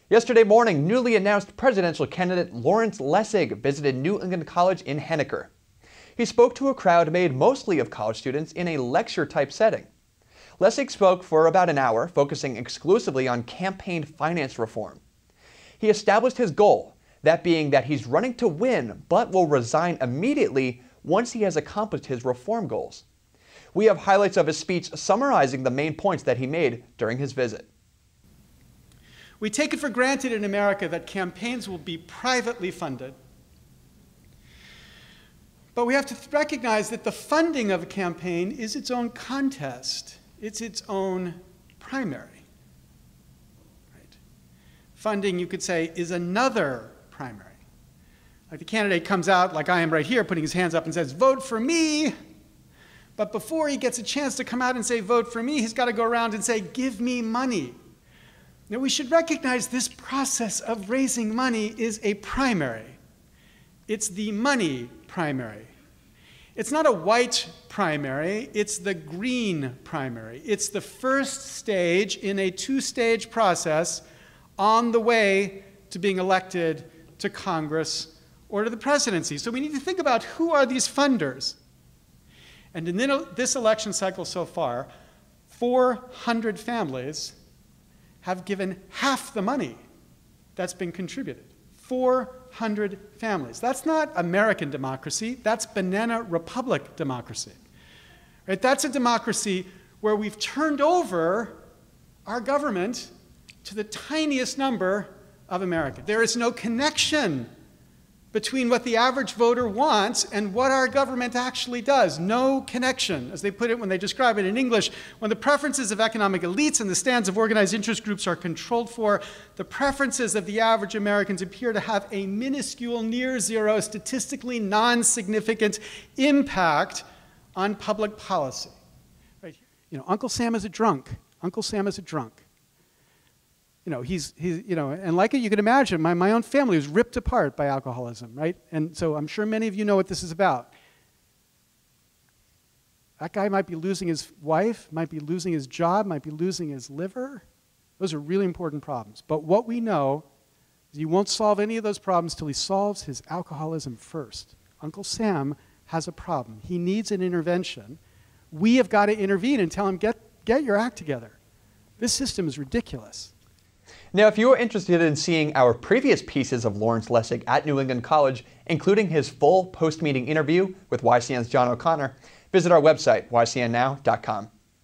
Yesterday morning, newly announced presidential candidate Lawrence Lessig visited New England College in Henniker. He spoke to a crowd made mostly of college students in a lecture-type setting. Lessig spoke for about an hour, focusing exclusively on campaign finance reform. He established his goal, that being that he's running to win, but will resign immediately once he has accomplished his reform goals. We have highlights of his speech summarizing the main points that he made during his visit. We take it for granted in America that campaigns will be privately funded. But we have to recognize that the funding of a campaign is its own contest. It's its own primary. Right? Funding, you could say, is another primary. Like the candidate comes out, like I am right here, putting his hands up and says, "Vote for me." But before he gets a chance to come out and say, "Vote for me," he's got to go around and say, "Give me money." Now, we should recognize this process of raising money is a primary. It's the money primary. It's not a white primary, it's the green primary. It's the first stage in a two-stage process on the way to being elected to Congress or to the presidency. So we need to think about who are these funders. And in this election cycle so far, 400 families have given half the money that's been contributed. 400 families. That's not American democracy, that's banana republic democracy. Right? That's a democracy where we've turned over our government to the tiniest number of Americans. There is no connection between what the average voter wants and what our government actually does. No connection, as they put it when they describe it in English. When the preferences of economic elites and the stands of organized interest groups are controlled for, the preferences of the average Americans appear to have a minuscule, near zero, statistically non-significant impact on public policy. Right? You know, Uncle Sam is a drunk. Uncle Sam is a drunk. You know, and like you can imagine, my own family was ripped apart by alcoholism, right? And so I'm sure many of you know what this is about. That guy might be losing his wife, might be losing his job, might be losing his liver. Those are really important problems. But what we know is he won't solve any of those problems till he solves his alcoholism first. Uncle Sam has a problem. He needs an intervention. We have got to intervene and tell him, get your act together. This system is ridiculous. Now, if you are interested in seeing our previous pieces of Lawrence Lessig at New England College, including his full post-meeting interview with YCN's John O'Connor, visit our website, ycnnow.com.